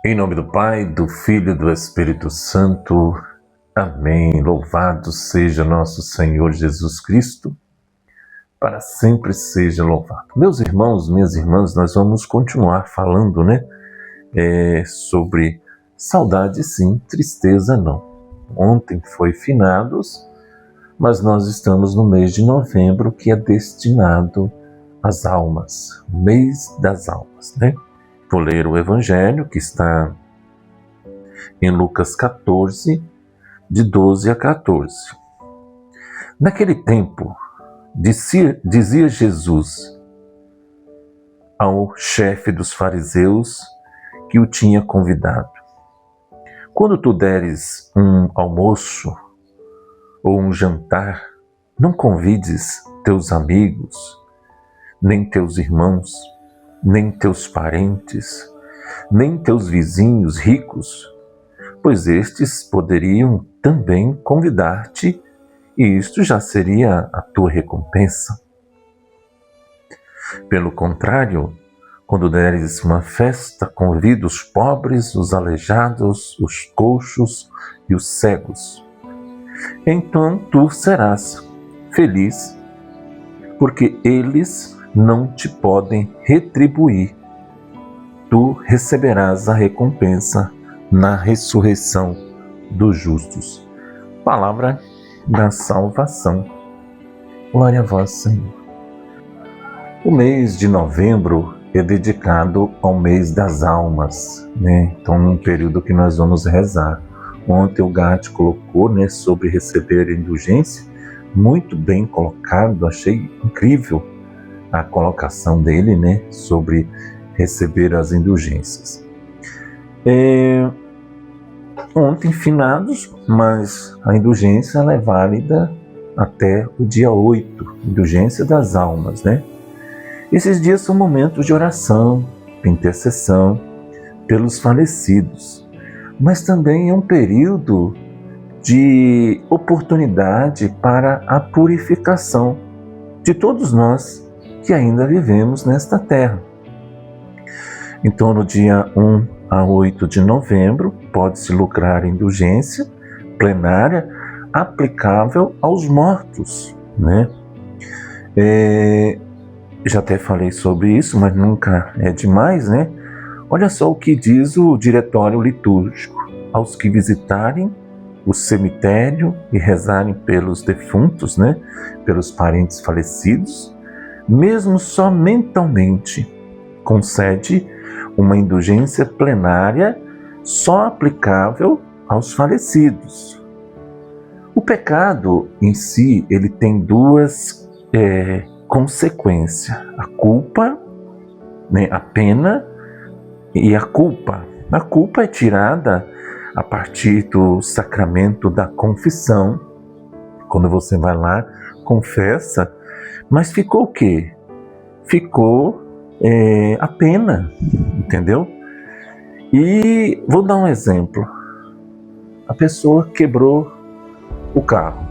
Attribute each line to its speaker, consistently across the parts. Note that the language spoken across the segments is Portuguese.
Speaker 1: Em nome do Pai, do Filho e do Espírito Santo. Amém. Louvado seja nosso Senhor Jesus Cristo. Para sempre seja louvado. Meus irmãos, minhas irmãs, nós vamos continuar falando, sobre saudade sim, tristeza não. Ontem foi finados, mas nós estamos no mês de novembro, que é destinado às almas, o mês das almas, Vou ler o Evangelho que está em Lucas 14, de 12 a 14. Naquele tempo, dizia Jesus ao chefe dos fariseus que o tinha convidado: quando tu deres um almoço ou um jantar, não convides teus amigos, nem teus irmãos, nem teus parentes, nem teus vizinhos ricos, pois estes poderiam também convidar-te, e isto já seria a tua recompensa. Pelo contrário, quando deres uma festa, convida os pobres, os aleijados, os coxos e os cegos. Então tu serás feliz, porque eles não te podem retribuir. Tu receberás a recompensa na ressurreição dos justos. Palavra da salvação. Glória a vós, Senhor. O mês de novembro é dedicado ao mês das almas, Então, num período que nós vamos rezar. Ontem o Gatti colocou, sobre receber indulgência, muito bem colocado, achei incrível a colocação dele, sobre receber as indulgências. Ontem finados, mas a indulgência ela é válida até o dia 8, indulgência das almas, Esses dias são momentos de oração, de intercessão pelos falecidos, mas também é um período de oportunidade para a purificação de todos nós que ainda vivemos nesta terra. Então, no dia 1 a 8 de novembro, pode-se lucrar indulgência plenária aplicável aos mortos, Já até falei sobre isso, mas nunca é demais, Olha só o que diz o diretório litúrgico: aos que visitarem o cemitério e rezarem pelos defuntos, pelos parentes falecidos, mesmo só mentalmente, concede uma indulgência plenária só aplicável aos falecidos. O pecado em si, ele tem duas consequências: a culpa, a pena e a culpa. A culpa é tirada a partir do sacramento da confissão, quando você vai lá, confessa, mas ficou o quê? Ficou a pena, entendeu? E vou dar um exemplo. A pessoa quebrou o carro.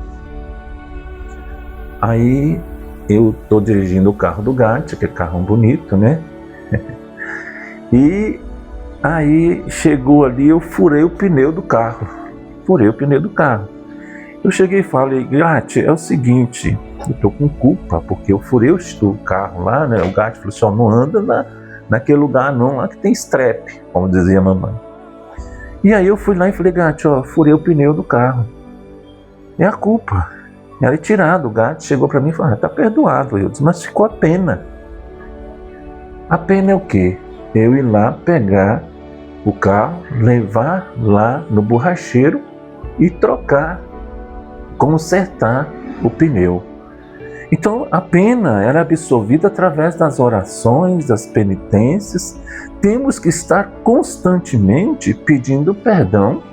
Speaker 1: Aí eu estou dirigindo o carro do Gatti, que é carro bonito, E aí chegou ali, eu furei o pneu do carro. Eu cheguei e falei: Gatti, é o seguinte, eu estou com culpa, porque eu furei o carro lá, O Gatti falou assim: não anda naquele lugar não, lá que tem estrepe, como dizia a mamãe. E aí eu fui lá e falei: Gatti, furei o pneu do carro. É a culpa. E aí tirado, o Gatti chegou para mim e falou: tá perdoado. Eu disse: mas ficou a pena. A pena é o quê? Eu ir lá pegar o carro, levar lá no borracheiro e trocar, consertar o pneu. Então a pena era absolvida através das orações, das penitências. Temos que estar constantemente pedindo perdão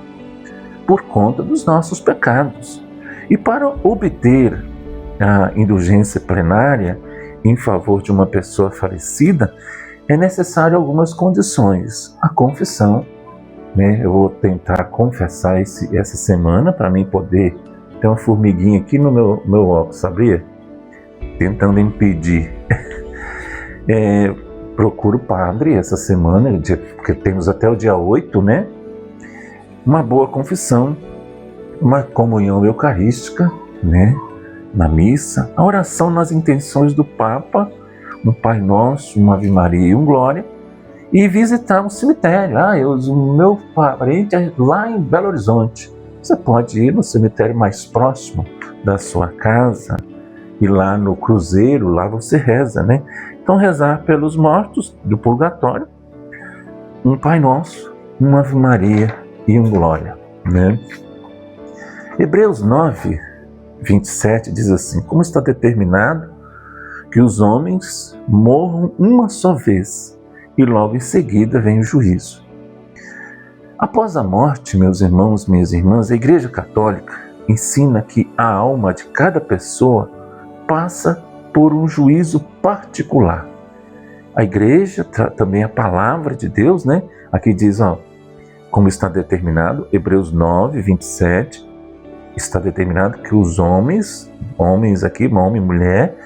Speaker 1: por conta dos nossos pecados. E para obter a indulgência plenária em favor de uma pessoa falecida, é necessário algumas condições. A confissão, eu vou tentar confessar essa semana para mim poder ter uma formiguinha aqui no meu óculos, sabia? Tentando impedir. procura o padre essa semana, porque temos até o dia 8, né? Uma boa confissão, uma comunhão eucarística, né? Na missa, a oração nas intenções do Papa, um Pai Nosso, uma Ave Maria e um Glória, e visitar um cemitério. O meu parente é lá em Belo Horizonte. Você pode ir no cemitério mais próximo da sua casa, e lá no cruzeiro, lá você reza, né? Então rezar pelos mortos do purgatório, um Pai Nosso, uma Ave Maria e um Glória, né? Hebreus 9, 27 diz assim: como está determinado que os homens morram uma só vez e logo em seguida vem o juízo. Após a morte, meus irmãos, minhas irmãs, a Igreja Católica ensina que a alma de cada pessoa passa por um juízo particular. A Igreja, também a Palavra de Deus, né? Aqui diz, como está determinado, Hebreus 9, 27, está determinado que os homens aqui, homem e mulher,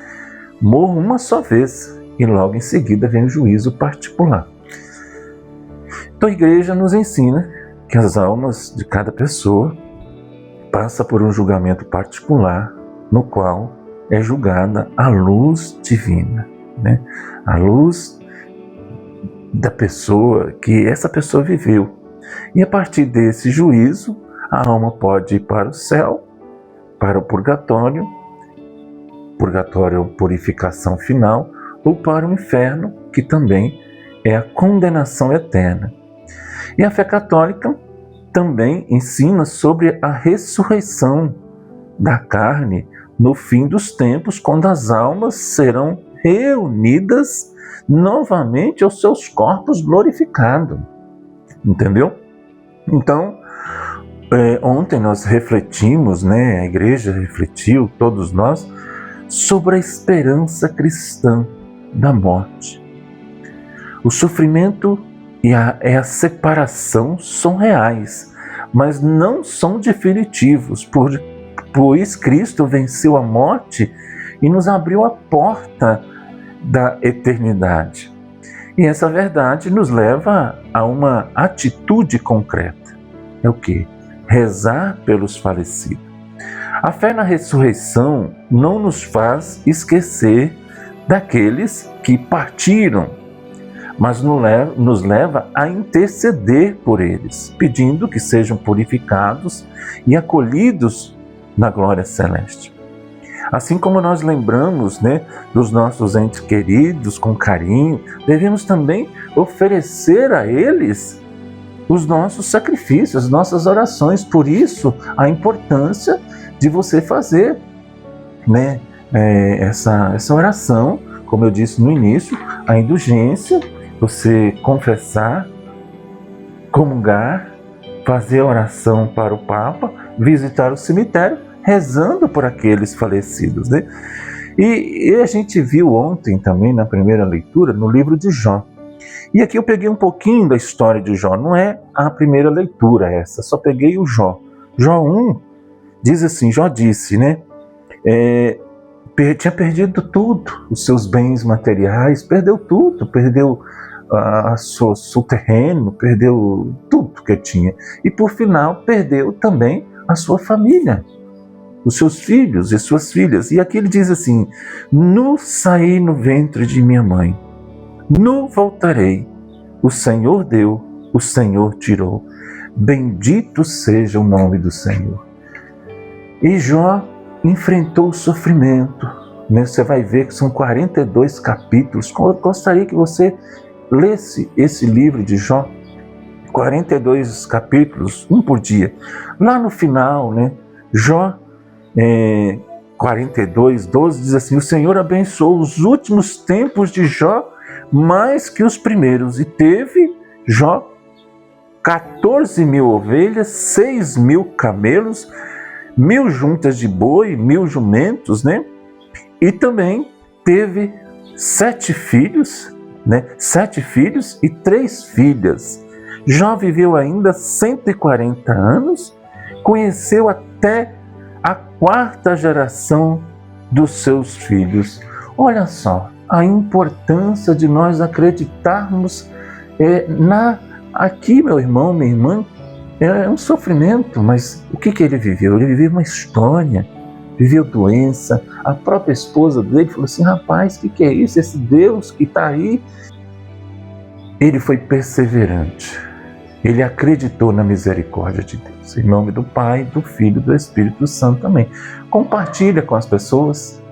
Speaker 1: morram uma só vez e logo em seguida vem o juízo particular. Então a Igreja nos ensina que as almas de cada pessoa passa por um julgamento particular no qual é julgada a luz divina, né? A luz da pessoa que essa pessoa viveu. E a partir desse juízo, a alma pode ir para o céu, para o purgatório, purificação final, ou para o inferno, que também é a condenação eterna. E a fé católica também ensina sobre a ressurreição da carne no fim dos tempos, quando as almas serão reunidas novamente aos seus corpos glorificados. Entendeu? Então, ontem nós refletimos, né, a Igreja refletiu, todos nós, sobre a esperança cristã da morte. O sofrimento e a separação são reais, mas não são definitivos, pois Cristo venceu a morte e nos abriu a porta da eternidade. E essa verdade nos leva a uma atitude concreta. É o quê? Rezar pelos falecidos. A fé na ressurreição não nos faz esquecer daqueles que partiram, mas nos leva a interceder por eles, pedindo que sejam purificados e acolhidos na glória celeste. Assim como nós lembramos, né, dos nossos entes queridos com carinho, devemos também oferecer a eles os nossos sacrifícios, as nossas orações. Por isso, a importância de você fazer, né, essa oração, como eu disse no início, a indulgência, você confessar, comungar, fazer oração para o Papa, visitar o cemitério, rezando por aqueles falecidos, né? E a gente viu ontem também, na primeira leitura, no livro de Jó. E aqui eu peguei um pouquinho da história de Jó, não é a primeira leitura essa, só peguei o Jó. Jó 1 diz assim, Jó disse, né? Tinha perdido tudo, os seus bens materiais, perdeu tudo, perdeu seu terreno, perdeu tudo que tinha. E por final, perdeu também a sua família, os seus filhos e suas filhas. E aqui ele diz assim, nu saí no ventre de minha mãe, nu voltarei, o Senhor deu, o Senhor tirou, bendito seja o nome do Senhor. E Jó enfrentou o sofrimento, né? Você vai ver que são 42 capítulos. Eu gostaria que você lesse esse livro de Jó, 42 capítulos, um por dia. Lá no final, né, Jó 42, 12 diz assim, o Senhor abençoou os últimos tempos de Jó mais que os primeiros, e teve Jó 14.000 ovelhas, 6.000 camelos, 1.000 juntas de boi, 1.000 jumentos, né? E também teve 7 filhos, né? 7 filhos e 3 filhas. Jó viveu ainda 140 anos, conheceu até a 4ª geração dos seus filhos. Olha só, a importância de nós acreditarmos aqui, meu irmão, minha irmã, é um sofrimento, mas o que ele viveu? Ele viveu uma história, viveu doença. A própria esposa dele falou assim: rapaz, o que é isso? Esse Deus que está aí. Ele foi perseverante. Ele acreditou na misericórdia de Deus. Em nome do Pai, do Filho e do Espírito Santo também. Compartilha com as pessoas.